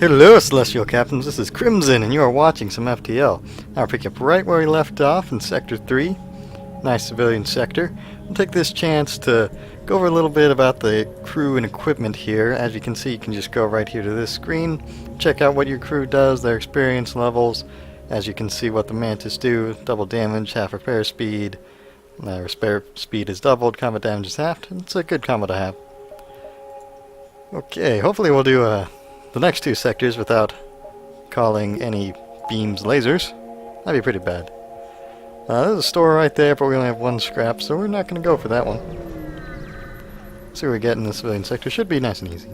Hello, Celestial Captains. This is Crimson, and you are watching some FTL. I'll pick up right where we left off in Sector 3. Nice civilian sector. I'll take this chance to go over a little bit about the crew and equipment here. As you can see, you can just go right here to this screen, check out what your crew does, their experience levels. As you can see what the Mantis do: double damage, half repair speed. Repair speed is doubled, combat damage is halved. It's a good combo to have. Okay, hopefully we'll do the next two sectors without calling any beams lasers. That'd be pretty bad. There's a store right there, but we only have one scrap, so we're not going to go for that one. See what we get in the civilian sector. Should be nice and easy.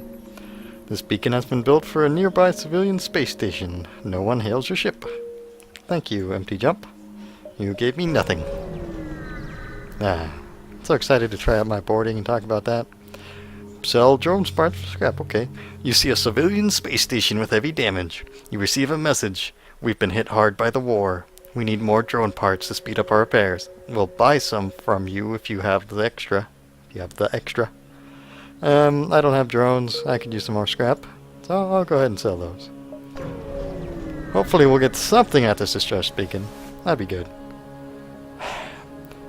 This beacon has been built for a nearby civilian space station. No one hails your ship. Thank you, Empty Jump. You gave me nothing. So excited to try out my boarding and talk about that. Sell drone parts for scrap, okay. You see a civilian space station with heavy damage. You receive a message. We've been hit hard by the war. We need more drone parts to speed up our repairs. We'll buy some from you if you have the extra. I don't have drones. I could use some more scrap. So I'll go ahead and sell those. Hopefully we'll get something at this distress beacon. That'd be good.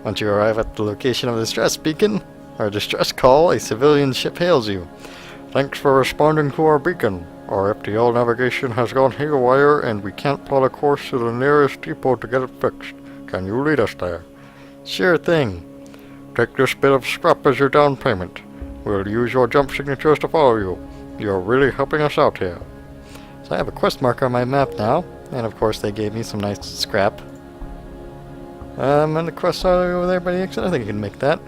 Once you arrive at the location of the distress beacon, or distress call, a civilian ship hails you. Thanks for responding to our beacon. Our FTL navigation has gone haywire and we can't plot a course to the nearest depot to get it fixed. Can you lead us there? Sure thing. Take this bit of scrap as your down payment. We'll use your jump signatures to follow you. You're really helping us out here. So I have a quest marker on my map now, and of course they gave me some nice scrap. And the quest are over there by the exit. I think I can make that.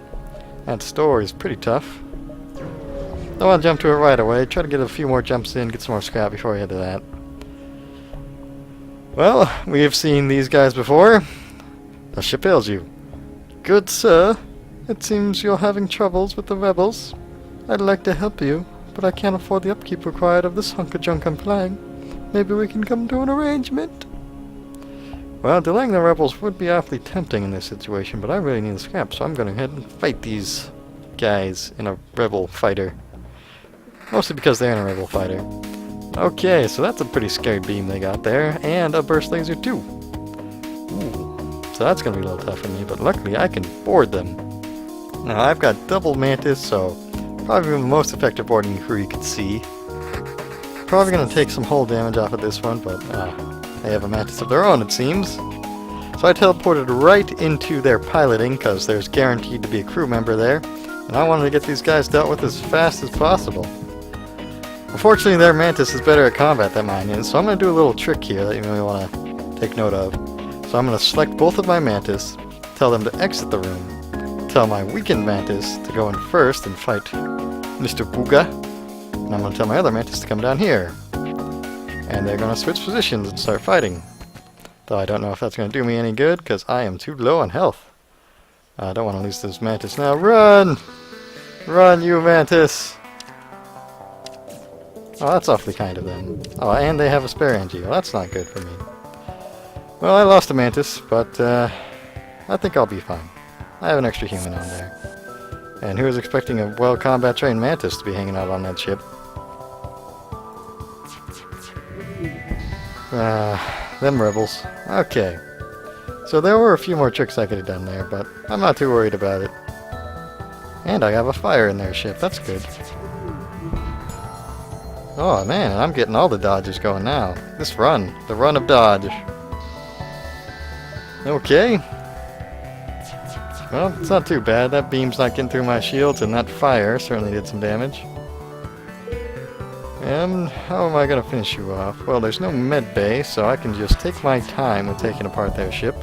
That store is pretty tough. Don't want to jump to it right away. Try to get a few more jumps in, get some more scrap before we head to that. Well, we have seen these guys before. The ship hails you. Good sir, it seems you're having troubles with the rebels. I'd like to help you, but I can't afford the upkeep required of this hunk of junk I'm flying. Maybe we can come to an arrangement. Well, delaying the rebels would be awfully tempting in this situation, but I really need the scrap, so I'm going to head and fight these guys in a rebel fighter. Mostly because they're in a rebel fighter. Okay, so that's a pretty scary beam they got there, and a burst laser too. Ooh, so that's going to be a little tough for me, but luckily I can board them. Now I've got double Mantis, so probably the most effective boarding crew you could see. Probably going to take some hull damage off of this one, but they have a Mantis of their own, it seems. So I teleported right into their piloting, because there's guaranteed to be a crew member there, and I wanted to get these guys dealt with as fast as possible. Unfortunately, their Mantis is better at combat than mine is, so I'm going to do a little trick here that you may want to take note of. So I'm going to select both of my Mantis, tell them to exit the room, tell my weakened Mantis to go in first and fight Mr. Booga, and I'm going to tell my other Mantis to come down here. And they're going to switch positions and start fighting. Though I don't know if that's going to do me any good, because I am too low on health. I don't want to lose this Mantis now. Run! Run, you Mantis! Oh, that's awfully kind of them. Oh, and they have a spare NG. Well, that's not good for me. Well, I lost a Mantis, but I think I'll be fine. I have an extra human on there. And who was expecting a well-combat trained Mantis to be hanging out on that ship? Them rebels. Okay. So there were a few more tricks I could have done there, but I'm not too worried about it. And I have a fire in their ship. That's good. Oh man, I'm getting all the dodges going now. This run. The run of dodge. Okay. Well, it's not too bad. That beam's not getting through my shields, and that fire certainly did some damage. And how am I going to finish you off? Well, there's no med bay, so I can just take my time with taking apart their ship.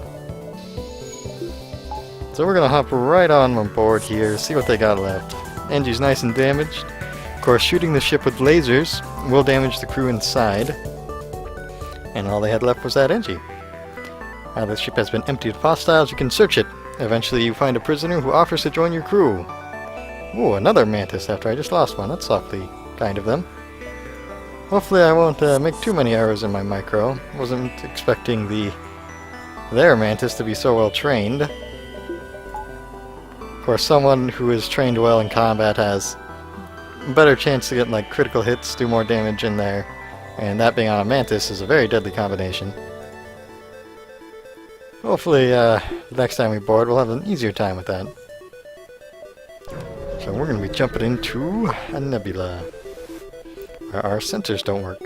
So we're going to hop right on board here, see what they got left. Engine's nice and damaged. Of course, shooting the ship with lasers will damage the crew inside. And all they had left was that Engie. Now the ship has been emptied of hostiles, you can search it. Eventually you find a prisoner who offers to join your crew. Ooh, another Mantis after I just lost one. That's awfully kind of them. Hopefully I won't make too many errors in my micro. Wasn't expecting their Mantis to be so well trained. Of course, someone who is trained well in combat has a better chance to get like critical hits, do more damage in their And that being on a Mantis is a very deadly combination. Hopefully, next time we board, we'll have an easier time with that. So we're going to be jumping into a nebula, where our sensors don't work.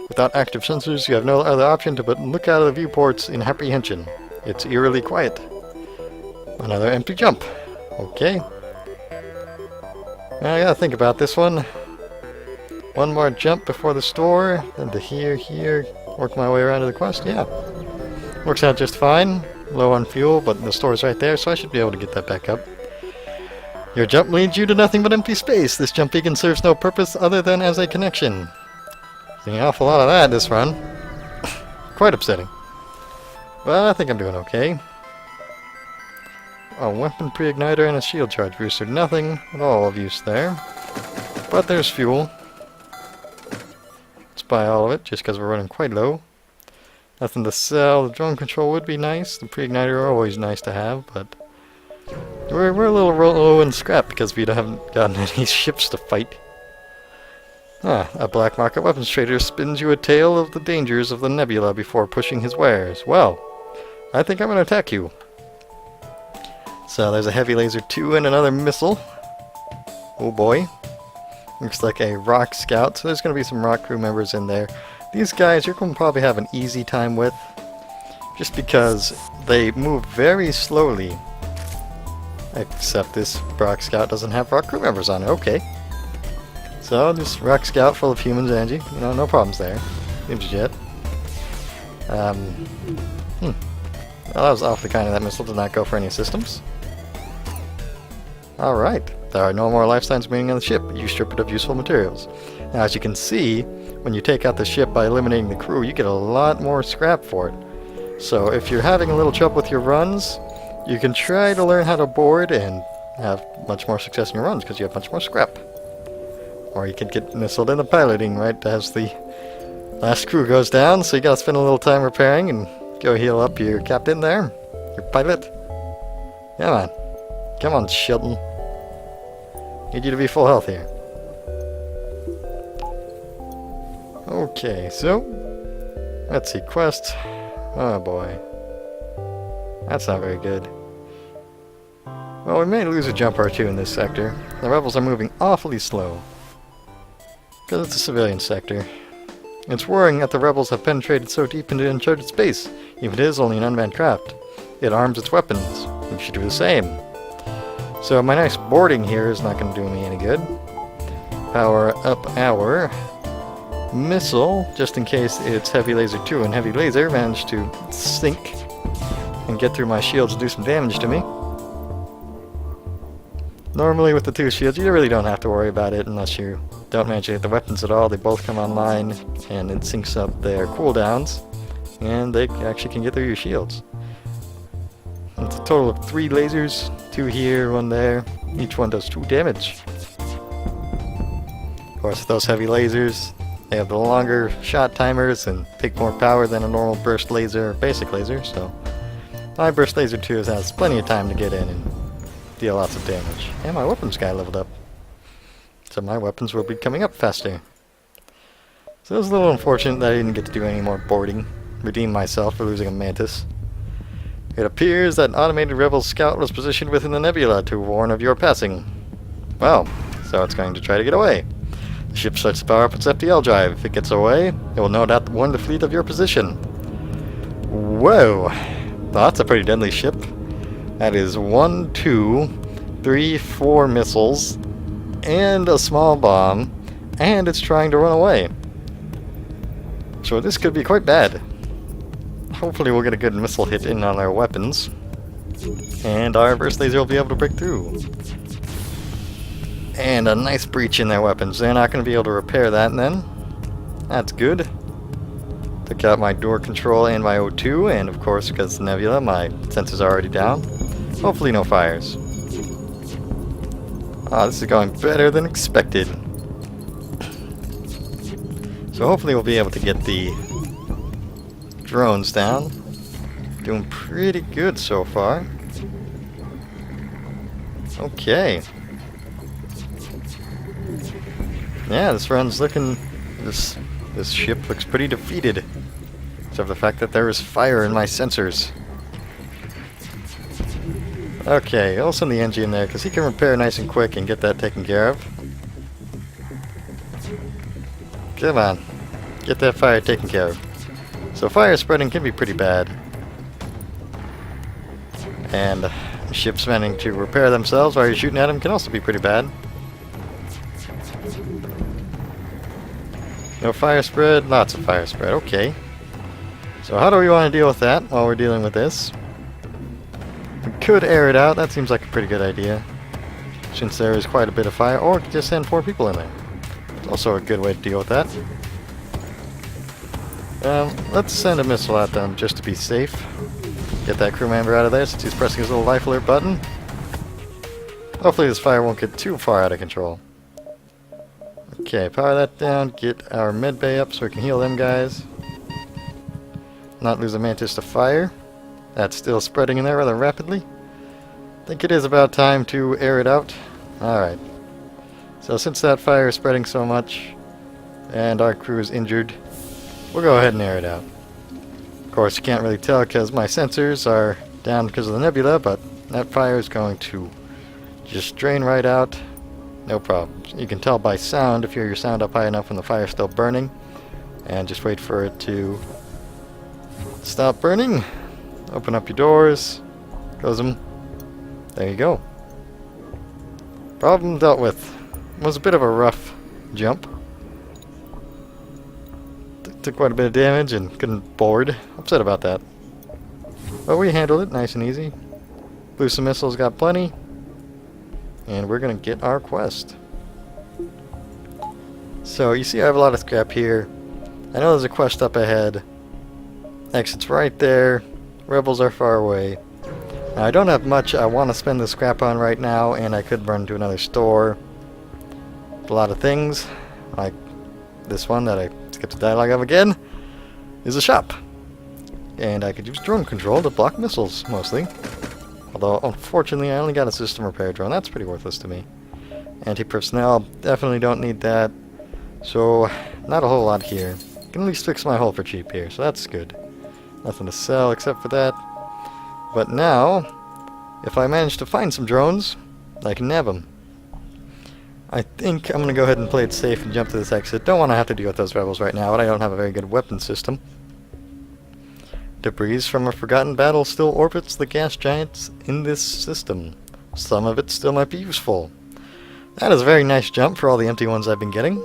Without active sensors, you have no other option but look out of the viewports in apprehension. It's eerily quiet. Another empty jump. Okay. Now I gotta think about this one. One more jump before the store, then to here, work my way around to the quest. Yeah. Works out just fine. Low on fuel, but the store's right there, so I should be able to get that back up. Your jump leads you to nothing but empty space. This jump beacon serves no purpose other than as a connection. Seeing an awful lot of that this run. Quite upsetting. But I think I'm doing okay. A weapon pre-igniter and a shield charge booster. Nothing at all of use there. But there's fuel. Let's buy all of it, just because we're running quite low. Nothing to sell. The drone control would be nice. The pre-igniter are always nice to have, but we're a little low in scrap because we haven't gotten any ships to fight. A black market weapons trader spins you a tale of the dangers of the nebula before pushing his wares. Well, I think I'm going to attack you. So there's a heavy laser 2 and another missile. Oh boy. Looks like a rock scout, so there's going to be some rock crew members in there. These guys you're going to probably have an easy time with, just because they move very slowly. Except this rock scout doesn't have rock crew members on it. Okay. So this rock scout full of humans, Angie. You know, no problems there. Seems legit. Well, that was awfully kind of that missile to not go for any systems. Alright. There are no more life signs remaining on the ship, but you strip it of useful materials. Now, as you can see, when you take out the ship by eliminating the crew, you get a lot more scrap for it. So if you're having a little trouble with your runs, you can try to learn how to board and have much more success in your runs because you have much more scrap. Or you can get missiled in the piloting, right, as the last crew goes down, so you gotta spend a little time repairing and go heal up your captain there, your pilot. Come on. Come on, Shelton. Need you to be full health here. Okay, so let's see, quest. Oh boy. That's not very good. Well, we may lose a jump or two in this sector. The rebels are moving awfully slow. Because it's a civilian sector. It's worrying that the rebels have penetrated so deep into uncharted space, even if it is only an unmanned craft. It arms its weapons. We should do the same. So my nice boarding here is not going to do me any good. Power up our missile, just in case its heavy laser 2 and heavy laser manage to sink and get through my shields and do some damage to me. Normally with the 2 shields you really don't have to worry about it unless you don't manage to hit the weapons at all. They both come online and it syncs up their cooldowns and they actually can get through your shields. It's a total of 3 lasers, 2 here, 1 there. Each one does 2 damage. Of course, those heavy lasers, they have the longer shot timers and take more power than a normal burst laser or basic laser, so my burst laser 2 has plenty of time to get in and deal lots of damage. And my weapons guy leveled up, so my weapons will be coming up faster. So it was a little unfortunate that I didn't get to do any more boarding, redeem myself for losing a Mantis. It appears that an automated rebel scout was positioned within the nebula to warn of your passing. Well, so it's going to try to get away. The ship starts to power up its FTL drive. If it gets away, it will no doubt warn the fleet of your position. Whoa! Well, that's a pretty deadly ship. That is 1, 2, 3, 4 missiles, and a small bomb, and it's trying to run away. So this could be quite bad. Hopefully we'll get a good missile hit in on our weapons, and our burst laser will be able to break through. And a nice breach in their weapons. They're not going to be able to repair that then. That's good. Took out my door control and my O2, and of course, because the nebula, my sensors are already down. Hopefully no fires. Ah, this is going better than expected. So hopefully we'll be able to get the drones down. Doing pretty good so far. Okay. Yeah, this run's looking... This This ship looks pretty defeated. Except for the fact that there is fire in my sensors. Okay, I'll send the NG in there because he can repair nice and quick and get that taken care of. Come on. Get that fire taken care of. So fire spreading can be pretty bad. And ships managing to repair themselves while you're shooting at them can also be pretty bad. No fire spread? Lots of fire spread. Okay. So how do we want to deal with that while we're dealing with this? We could air it out. That seems like a pretty good idea. Since there is quite a bit of fire. Or we could just send 4 people in there. It's also a good way to deal with that. Let's send a missile at them just to be safe. Get that crew member out of there since he's pressing his little life alert button. Hopefully this fire won't get too far out of control. Okay, power that down. Get our med bay up so we can heal them guys. Not lose a mantis to fire. That's still spreading in there rather rapidly. I think it is about time to air it out. Alright. So since that fire is spreading so much, and our crew is injured, we'll go ahead and air it out. Of course, you can't really tell because my sensors are down because of the nebula, but that fire is going to just drain right out. No problems. You can tell by sound if you hear your sound up high enough when the fire is still burning. And just wait for it to stop burning. Open up your doors. Close them. There you go. Problem dealt with. It was a bit of a rough jump. Took quite a bit of damage and couldn't board. Upset about that. But we handled it nice and easy. Blew some missiles, got plenty. And we're gonna get our quest. So you see I have a lot of scrap here. I know there's a quest up ahead. Exit's right there. Rebels are far away. Now I don't have much I want to spend the scrap on right now, and I could run to another store. A lot of things, like this one that I skipped the dialogue of again, is a shop. And I could use drone control to block missiles, mostly. Although, unfortunately, I only got a system repair drone. That's pretty worthless to me. Anti-personnel, definitely don't need that. So, not a whole lot here. Can at least fix my hull for cheap here, so that's good. Nothing to sell except for that. But now, if I manage to find some drones, I can nab them. I think I'm going to go ahead and play it safe and jump to this exit. Don't want to have to deal with those rebels right now, but I don't have a very good weapon system. Debris from a forgotten battle still orbits the gas giants in this system. Some of it still might be useful. That is a very nice jump for all the empty ones I've been getting.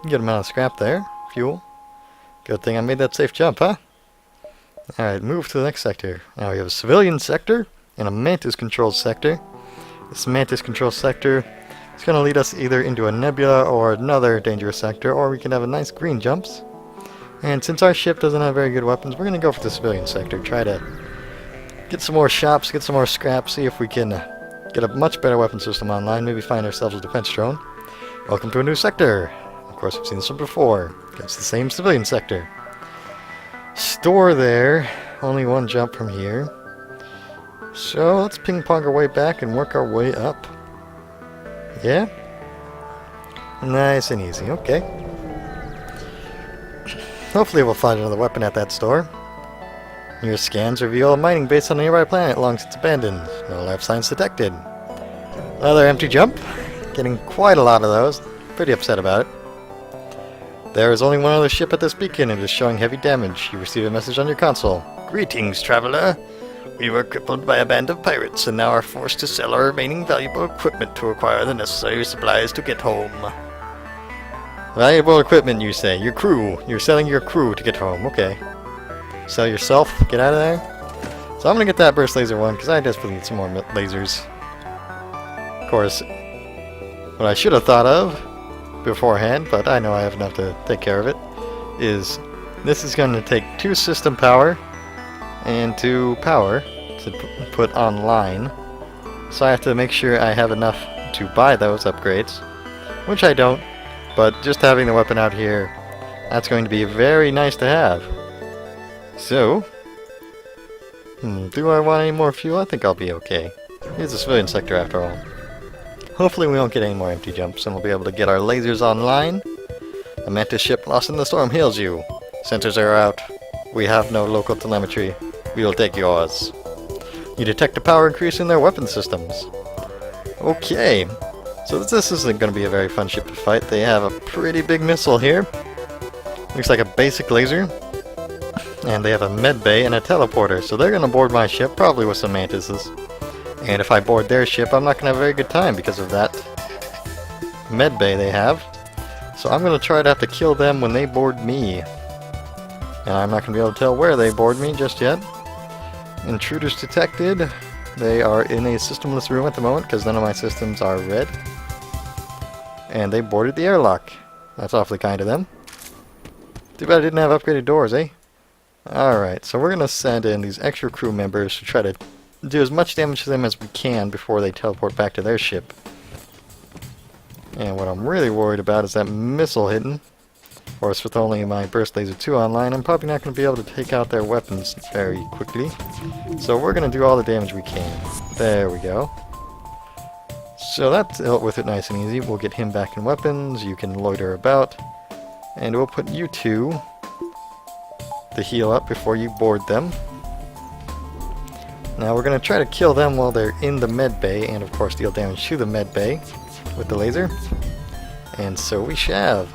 Good amount of scrap there. Fuel. Good thing I made that safe jump, huh? Alright, move to the next sector. Now we have a civilian sector and a mantis controlled sector. This mantis controlled sector is going to lead us either into a nebula or another dangerous sector, or we can have a nice green jumps. And since our ship doesn't have very good weapons, we're going to go for the civilian sector. Try to get some more shops, get some more scrap, see if we can get a much better weapon system online, maybe find ourselves a defense drone. Welcome to a new sector. Of course, we've seen this one before. It's the same civilian sector. Store there. Only one jump from here. So let's ping pong our way back and work our way up. Yeah? Nice and easy. Okay. Hopefully we'll find another weapon at that store. Your scans reveal a mining base on a nearby planet long since abandoned. No life signs detected. Another empty jump. Getting quite a lot of those. Pretty upset about it. There is only one other ship at this beacon and it is showing heavy damage. You receive a message on your console. Greetings, traveler. We were crippled by a band of pirates and now are forced to sell our remaining valuable equipment to acquire the necessary supplies to get home. Valuable equipment, you say. Your crew. You're selling your crew to get home. Okay. Sell yourself. Get out of there. So I'm going to get that burst laser one because I desperately need some more lasers. Of course, what I should have thought of beforehand, but I know I have enough to take care of it, is this is going to take 2 system power and 2 power to put online. So I have to make sure I have enough to buy those upgrades, which I don't. But just having the weapon out here, that's going to be very nice to have. So, do I want any more fuel? I think I'll be okay. Here's the civilian sector after all. Hopefully we won't get any more empty jumps and we'll be able to get our lasers online. A Mantis ship lost in the storm hails you. Sensors are out. We have no local telemetry. We will take yours. You detect a power increase in their weapon systems. Okay. So this isn't going to be a very fun ship to fight. They have a pretty big missile here. Looks like a basic laser. And they have a med bay and a teleporter. So they're going to board my ship, probably with some mantises. And if I board their ship, I'm not going to have a very good time because of that med bay they have. So I'm going to try to have to kill them when they board me. And I'm not going to be able to tell where they board me just yet. Intruders detected. They are in a systemless room at the moment because none of my systems are red. And they boarded the airlock. That's awfully kind of them. Too bad I didn't have upgraded doors, eh? Alright, so we're going to send in these extra crew members to try to do as much damage to them as we can before they teleport back to their ship. And what I'm really worried about is that missile hitting. Of course, with only my Burst Laser 2 online, I'm probably not going to be able to take out their weapons very quickly. So we're going to do all the damage we can. There we go. So that dealt with it nice and easy. We'll get him back in weapons. You can loiter about. And we'll put you two to heal up before you board them. Now we're going to try to kill them while they're in the med bay, and of course deal damage to the med bay with the laser. And so we shall.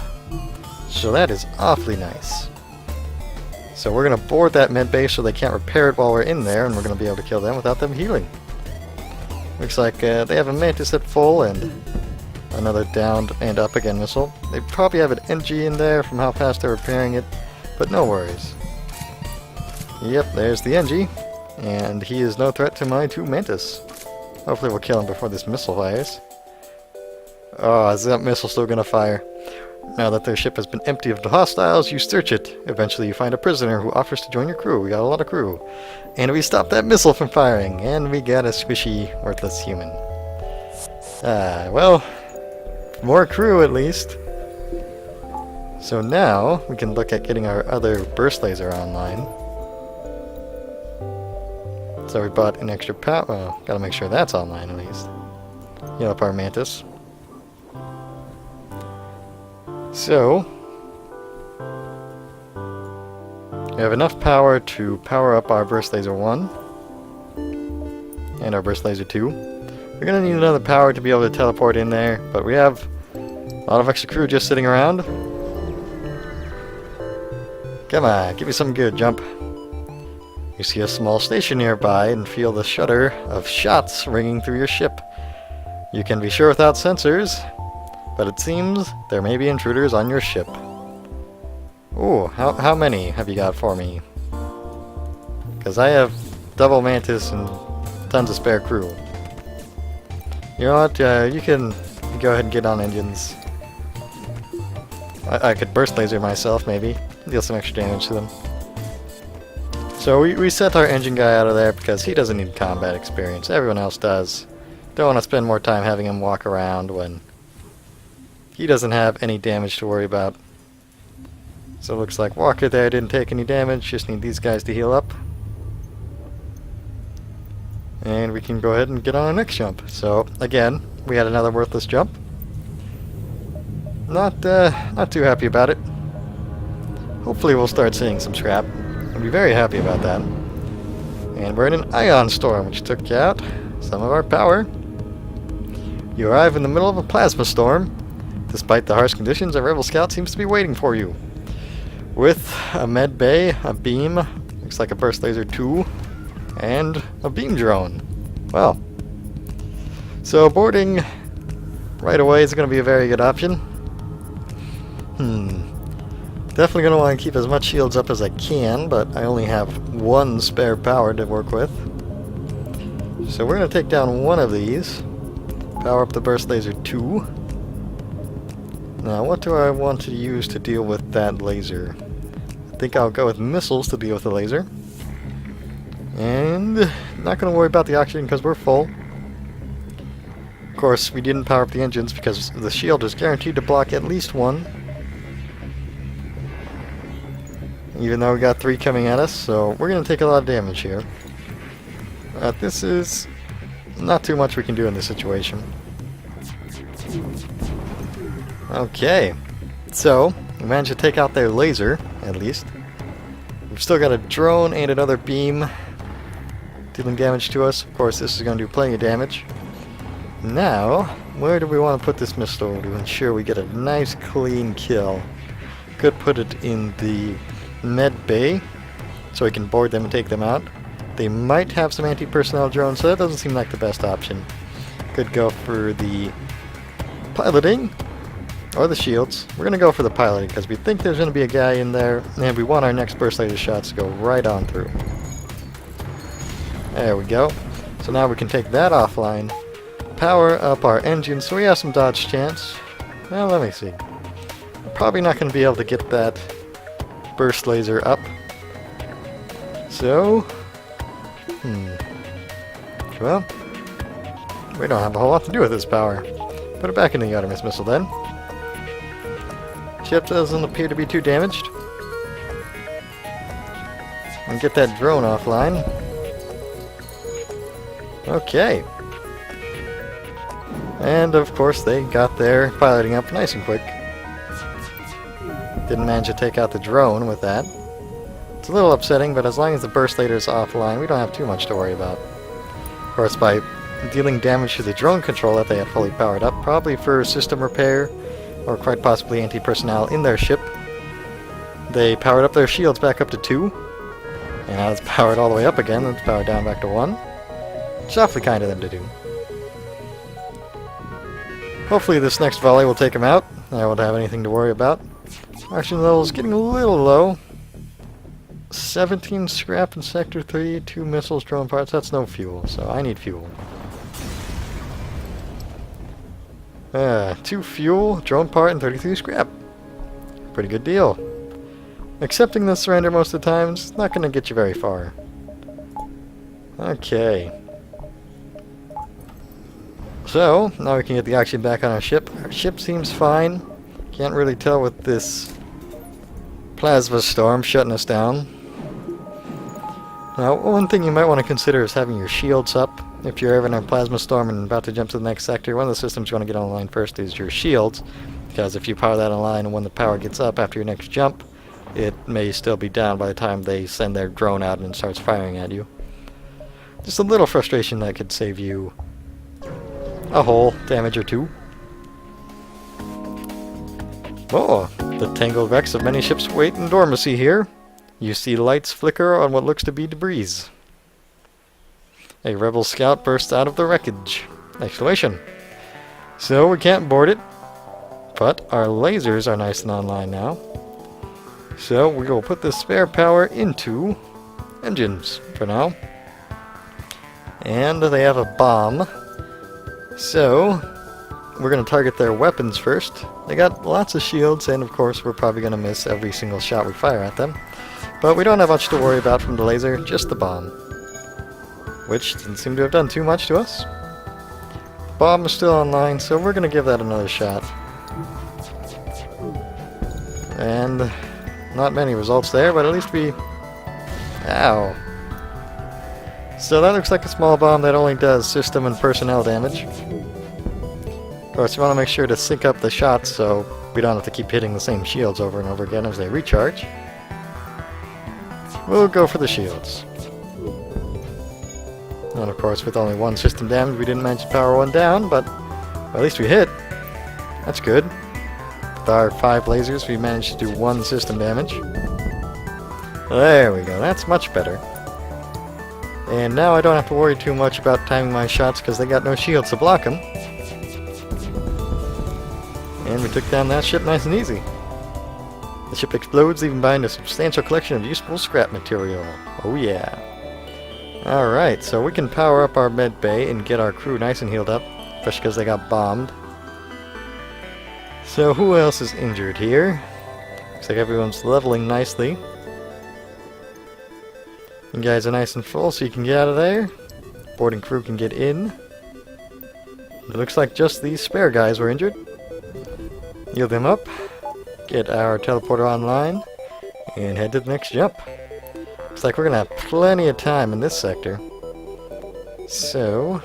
So that is awfully nice. So we're going to board that med bay so they can't repair it while we're in there, and we're going to be able to kill them without them healing. Looks like they have a Mantis at full and another downed and up again missile. They probably have an NG in there from how fast they're repairing it, but no worries. Yep, there's the NG, and he is no threat to my two Mantis. Hopefully we'll kill him before this missile fires. Oh, is that missile still going to fire? Now that their ship has been emptied of the hostiles, you search it. Eventually you find a prisoner who offers to join your crew. We got a lot of crew. And we stopped that missile from firing. And we got a squishy, worthless human. Well, more crew at least. So now we can look at getting our other burst laser online. So we bought an extra power. Well, gotta make sure that's online at least. Heal up our Mantis. So, we have enough power to power up our Burst Laser 1 and our Burst Laser 2. We're going to need another power to be able to teleport in there, but we have a lot of extra crew just sitting around. Come on, give me something good, jump. You see a small station nearby and feel the shudder of shots ringing through your ship. You can be sure without sensors, but it seems there may be intruders on your ship. Ooh, how many have you got for me? Because I have double Mantis and tons of spare crew. You know what, you can go ahead and get on engines. I could burst laser myself, maybe. Deal some extra damage to them. So we sent our engine guy out of there because he doesn't need combat experience. Everyone else does. Don't want to spend more time having him walk around when he doesn't have any damage to worry about. So it looks like Walker there didn't take any damage, just need these guys to heal up. And we can go ahead and get on our next jump. So again, we had another worthless jump. Not too happy about it. Hopefully we'll start seeing some scrap. I'll be very happy about that. And we're in an ion storm, which took out some of our power. You arrive in the middle of a plasma storm. Despite the harsh conditions, a rebel scout seems to be waiting for you. With a med bay, a beam, looks like a burst laser 2, and a beam drone. Well, so boarding right away is going to be a very good option. Definitely going to want to keep as much shields up as I can, but I only have one spare power to work with. So we're going to take down one of these, power up the burst laser 2. Now, what do I want to use to deal with that laser? I think I'll go with missiles to deal with the laser. And not going to worry about the oxygen because we're full. Of course, we didn't power up the engines because the shield is guaranteed to block at least one. Even though we got 3 coming at us, so we're going to take a lot of damage here. This is not too much we can do in this situation. Okay, so We managed to take out their laser, at least. We've still got a drone and another beam dealing damage to us. Of course, this is going to do plenty of damage. Now, where do we want to put this missile to ensure we get a nice clean kill? Could put it in the med bay so we can board them and take them out. They might have some anti-personnel drones, so that doesn't seem like the best option. Could go for the piloting or the shields. We're going to go for the piloting because we think there's going to be a guy in there and we want our next burst laser shots to go right on through. There we go. So now we can take that offline, power up our engine so we have some dodge chance. Well, let me see. We're probably not going to be able to get that burst laser up. So, well, we don't have a whole lot to do with this power. Put it back in the Artemis missile then. Ship doesn't appear to be too damaged. And get that drone offline. Okay. And of course they got their piloting up nice and quick. Didn't manage to take out the drone with that. It's a little upsetting, but as long as the burst laser is offline, we don't have too much to worry about. Of course, by dealing damage to the drone control that they had fully powered up, probably for system repair, or quite possibly anti-personnel in their ship, they powered up their shields back up to 2, and now it's powered all the way up again, it's powered down back to 1. It's awfully kind of them to do. Hopefully this next volley will take them out. I won't have anything to worry about. Oxygen level is getting a little low. 17 scrap in Sector 3, 2 missiles, drone parts. That's no fuel, so I need fuel. 2 fuel, drone part, and 33 scrap. Pretty good deal. Accepting the surrender most of the time is not going to get you very far. Okay. So, now we can get the oxygen back on our ship. Our ship seems fine. Can't really tell with this plasma storm shutting us down. Now, one thing you might want to consider is having your shields up. If you're ever in a plasma storm and about to jump to the next sector, one of the systems you want to get online first is your shields. Because if you power that online and when the power gets up after your next jump, it may still be down by the time they send their drone out and starts firing at you. Just a little frustration that could save you a hull damage or 2. Oh, the tangled wrecks of many ships wait in dormancy here. You see lights flicker on what looks to be debris. A rebel scout bursts out of the wreckage! Exclamation. So we can't board it, but our lasers are nice and online now. So we will put the spare power into engines for now. And they have a bomb. So we're going to target their weapons first. They got lots of shields, and of course we're probably going to miss every single shot we fire at them. But we don't have much to worry about from the laser, just the bomb. Which didn't seem to have done too much to us. The bomb is still online, so we're going to give that another shot. And not many results there, but at least we... Ow. So that looks like a small bomb that only does system and personnel damage. Of course, you want to make sure to sync up the shots so we don't have to keep hitting the same shields over and over again as they recharge. We'll go for the shields. And of course, with only 1 system damage, we didn't manage to power 1 down, but at least we hit. That's good. With our 5 lasers, we managed to do 1 system damage. There we go, that's much better. And now I don't have to worry too much about timing my shots because they got no shields to block them. And we took down that ship nice and easy. The ship explodes, leaving behind a substantial collection of useful scrap material. Oh yeah. Alright, so we can power up our med bay and get our crew nice and healed up, especially because they got bombed. So who else is injured here? Looks like everyone's leveling nicely. You guys are nice and full, so you can get out of there. Boarding crew can get in. It looks like just these spare guys were injured. Heal them up. Get our teleporter online. And head to the next jump. Looks like we're going to have plenty of time in this sector. So...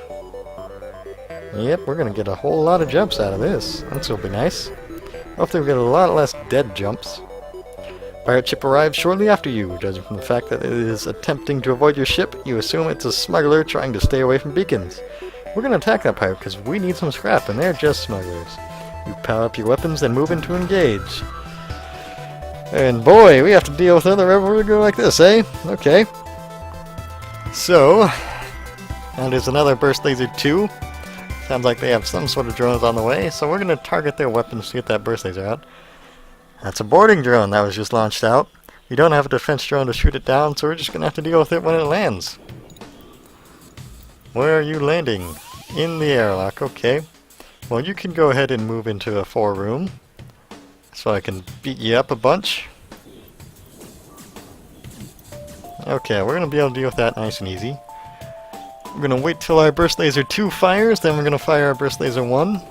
Yep, we're going to get a whole lot of jumps out of this. That's going to be nice. Hopefully we get a lot less dead jumps. Pirate ship arrives shortly after you. Judging from the fact that it is attempting to avoid your ship, you assume it's a smuggler trying to stay away from beacons. We're going to attack that pirate because we need some scrap and they're just smugglers. You power up your weapons and move in to engage. And boy, we have to deal with another rebel like this, eh? Okay. So, and there's another burst laser 2. Sounds like they have some sort of drones on the way, so we're going to target their weapons to get that burst laser out. That's a boarding drone that was just launched out. We don't have a defense drone to shoot it down, so we're just going to have to deal with it when it lands. Where are you landing? In the airlock, okay. Well, you can go ahead and move into a 4-room, so I can beat you up a bunch. Okay, we're going to be able to deal with that nice and easy. We're going to wait till our burst laser 2 fires, then we're going to fire our burst laser 1.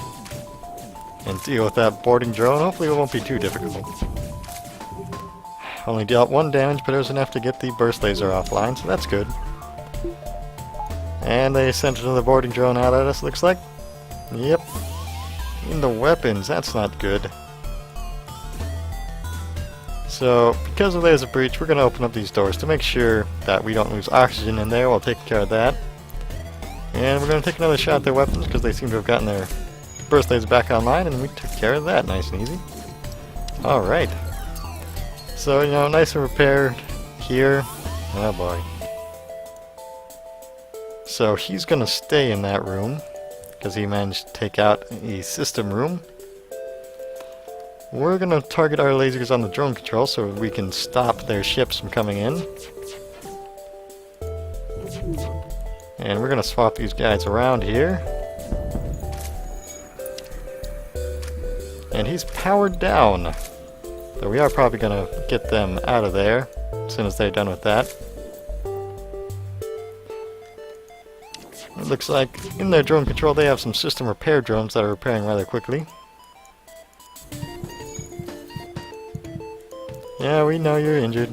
And deal with that boarding drone. Hopefully it won't be too difficult. Only dealt 1 damage, but it was enough to get the burst laser offline, so that's good. And they sent another boarding drone out at us, looks like. Yep. In the weapons, that's not good. So, because of there's a breach, we're going to open up these doors to make sure that we don't lose oxygen in there. We'll take care of that. And we're going to take another shot at their weapons because they seem to have gotten their burst laser back online, and we took care of that nice and easy. Alright. So, you know, nice and repaired here. Oh boy. So he's going to stay in that room because he managed to take out a system room. We're going to target our lasers on the drone control so we can stop their ships from coming in. And we're going to swap these guys around here. And he's powered down. So we are probably going to get them out of there as soon as they're done with that. It looks like in their drone control they have some system repair drones that are repairing rather quickly. Yeah, we know you're injured.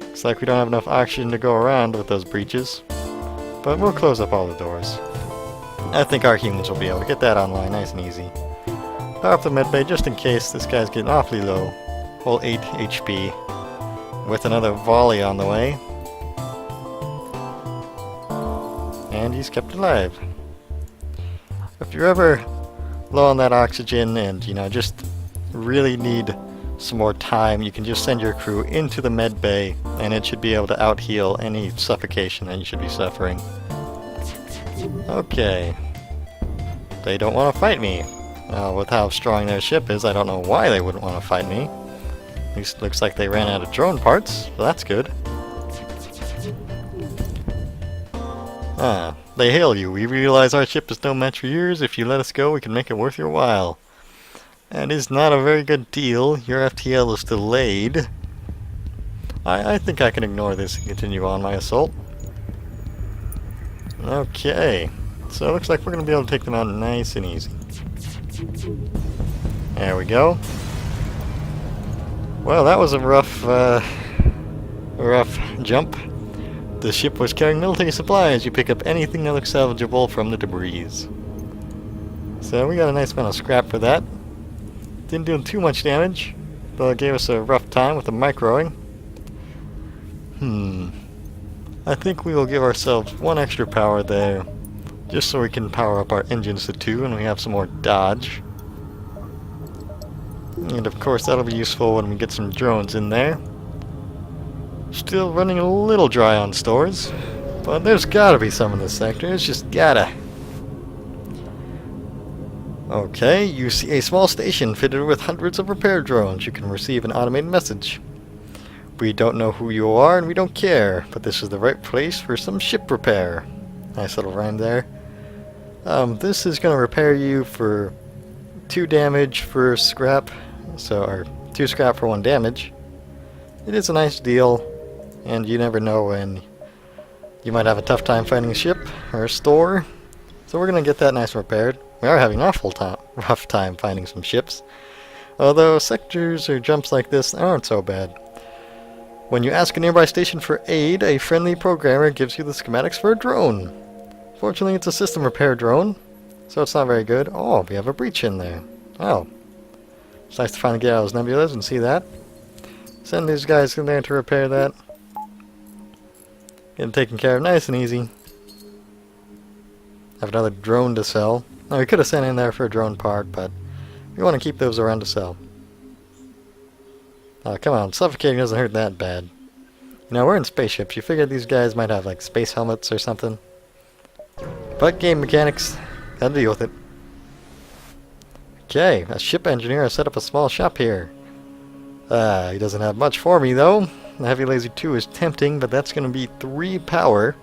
Looks like we don't have enough oxygen to go around with those breaches. But we'll close up all the doors. I think our humans will be able to get that online nice and easy. Power up the medbay just in case this guy's getting awfully low. Whole 8 HP. With another volley on the way. And he's kept alive. If you're ever low on that oxygen and, you know, just really need some more time, you can just send your crew into the med bay and it should be able to out-heal any suffocation that you should be suffering. Okay. They don't want to fight me. With how strong their ship is, I don't know why they wouldn't want to fight me. At least it looks like they ran out of drone parts, so that's good. They hail you. We realize our ship is no match for yours. If you let us go, we can make it worth your while. That is not a very good deal. Your FTL is delayed. I think I can ignore this and continue on my assault. Okay. So it looks like we're going to be able to take them out nice and easy. There we go. Well, that was a rough jump. The ship was carrying military supplies. You pick up anything that looks salvageable from the debris. So we got a nice amount of scrap for that. Didn't do too much damage, but it gave us a rough time with the microing. I think we will give ourselves 1 extra power there, just so we can power up our engines to 2 and we have some more dodge. And of course that'll be useful when we get some drones in there. Still running a little dry on stores, but there's gotta be some in this sector. It's just gotta. Okay, you see a small station fitted with hundreds of repair drones. You can receive an automated message. We don't know who you are and we don't care, but this is the right place for some ship repair. Nice little rhyme there. This is going to repair you for 2 damage for scrap, or 2 scrap for 1 damage. It is a nice deal, and you never know when you might have a tough time finding a ship or a store. So we're going to get that nice repaired. We are having an rough time finding some ships. Although sectors or jumps like this aren't so bad. When you ask a nearby station for aid, a friendly programmer gives you the schematics for a drone. Fortunately, it's a system repair drone, so it's not very good. Oh, we have a breach in there. Oh. It's nice to finally get out those nebulas and see that. Send these guys in there to repair that. Get them taken care of nice and easy. Have another drone to sell. Now we could have sent in there for a drone part, but we want to keep those around to sell. Oh, come on, suffocating doesn't hurt that bad. You know, we're in spaceships. You figured these guys might have like space helmets or something. But game mechanics, gotta deal with it. Okay, a ship engineer has set up a small shop here. He doesn't have much for me though. The Heavy Laser 2 is tempting, but that's going to be 3 power.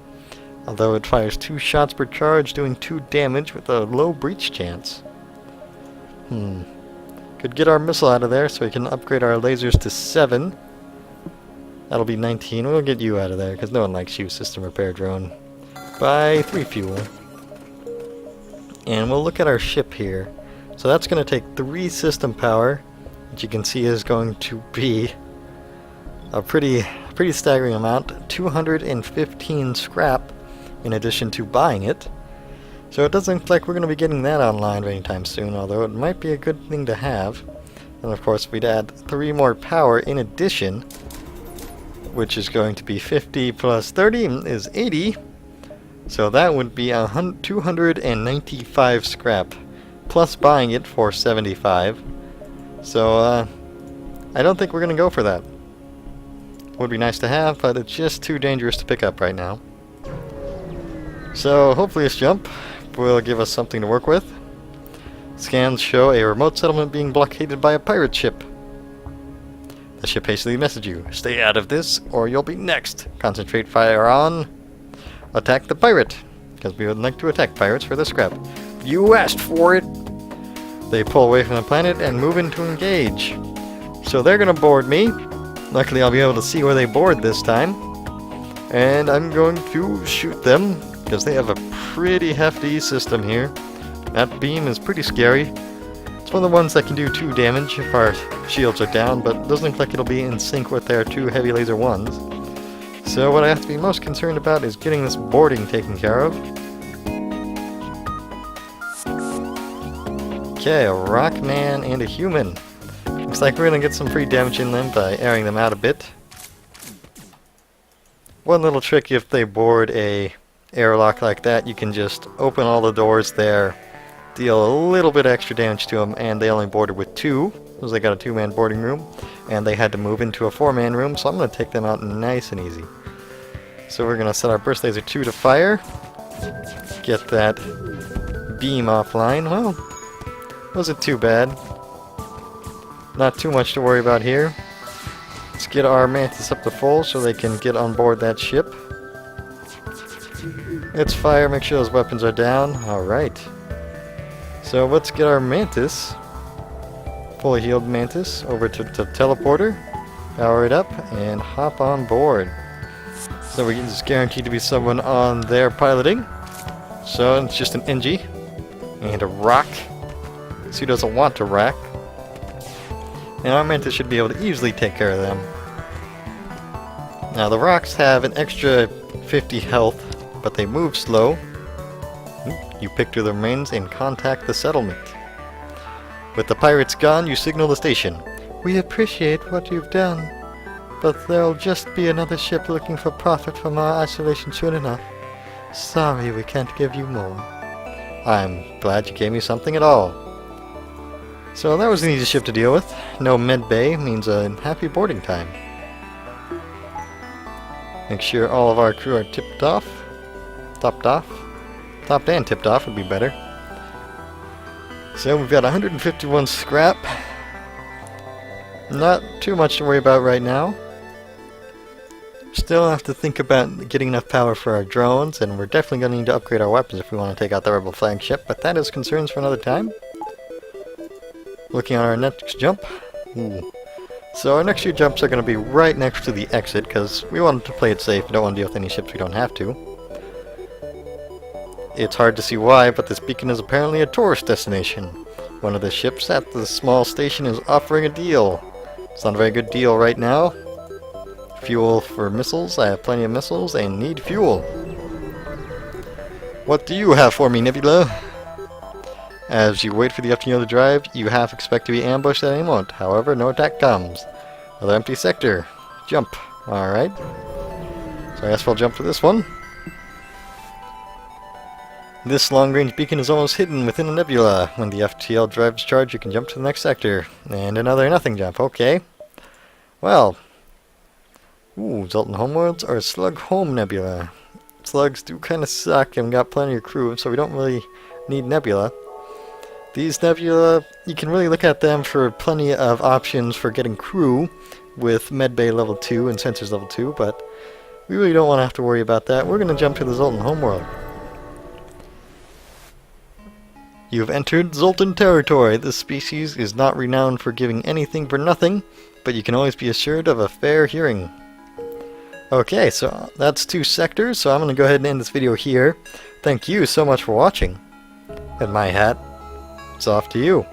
Although it fires 2 shots per charge, doing 2 damage with a low breach chance. Could get our missile out of there so we can upgrade our lasers to 7. That'll be 19. We'll get you out of there because no one likes you, system repair drone. Buy 3 fuel. And we'll look at our ship here. So that's going to take 3 system power, which you can see is going to be a pretty staggering amount. 215 scrap in addition to buying it. So it doesn't look like we're going to be getting that online anytime soon, although it might be a good thing to have. And of course we'd add 3 more power in addition, which is going to be 50 plus 30 is 80. So that would be 295 scrap, plus buying it for 75. So I don't think we're going to go for that. Would be nice to have, but it's just too dangerous to pick up right now. So hopefully this jump will give us something to work with. Scans show a remote settlement being blockaded by a pirate ship. The ship hastily messages you, stay out of this or you'll be next. Concentrate fire on attack the pirate, because we would like to attack pirates for the scrap. You asked for it! They pull away from the planet and move in to engage. So they're gonna board me. Luckily I'll be able to see where they board this time. And I'm going to shoot them, because they have a pretty hefty system here. That beam is pretty scary. It's one of the ones that can do 2 damage if our shields are down, but it doesn't look like it'll be in sync with their 2 heavy laser ones. So what I have to be most concerned about is getting this boarding taken care of. Okay, a rock man and a human. Looks like we're going to get some free damage in them by airing them out a bit. One little trick, if they board a airlock like that, you can just open all the doors there, deal a little bit extra damage to them, and they only boarded with 2, because they got a 2-man boarding room, and they had to move into a 4-man room, so I'm going to take them out nice and easy. So we're going to set our burst laser 2 to fire, get that beam offline. Well, wasn't too bad. Not too much to worry about here. Let's get our Mantis up to full so they can get on board that ship. Let's fire, make sure those weapons are down. Alright. So let's get our Mantis, fully healed Mantis, over to the teleporter, power it up, and hop on board. So we can just guaranteed to be someone on their piloting. So it's just an NG and a rock. So who doesn't want to rack? And our Mantis should be able to easily take care of them. Now the rocks have an extra 50 health, but they move slow. You pick through the remains and contact the settlement. With the pirates gone, you signal the station. We appreciate what you've done, but there'll just be another ship looking for profit from our isolation soon enough. Sorry we can't give you more. I'm glad you gave me something at all. So that was an easy ship to deal with. No med bay means a happy boarding time. Make sure all of our crew are topped and tipped off would be better. So we've got 151 scrap. Not too much to worry about right now. Still have to think about getting enough power for our drones, and we're definitely going to need to upgrade our weapons if we want to take out the rebel flagship, but that is concerns for another time. Looking at our next jump. So our next few jumps are going to be right next to the exit, because we want to play it safe. We don't want to deal with any ships we don't have to. It's hard to see why, but this beacon is apparently a tourist destination. One of the ships at the small station is offering a deal. It's not a very good deal right now. Fuel for missiles. I have plenty of missiles and need fuel. What do you have for me, Nebula? As you wait for the FTL to drive, you half expect to be ambushed at any moment. However, no attack comes. Another empty sector. Jump. Alright. So I guess we'll jump for this one. This long-range beacon is almost hidden within a nebula. When the FTL drives charge, you can jump to the next sector. And another nothing jump. Okay. Well. Ooh, Zoltan Homeworlds or Slug Home Nebula. Slugs do kind of suck and we got plenty of crew, so we don't really need nebula. These nebula, you can really look at them for plenty of options for getting crew with medbay level 2 and sensors level 2, but we really don't want to have to worry about that. We're going to jump to the Zoltan Homeworld. You have entered Zoltan territory. This species is not renowned for giving anything for nothing, but you can always be assured of a fair hearing. Okay, so that's 2 sectors, so I'm going to go ahead and end this video here. Thank you so much for watching. And my hat, it's off to you.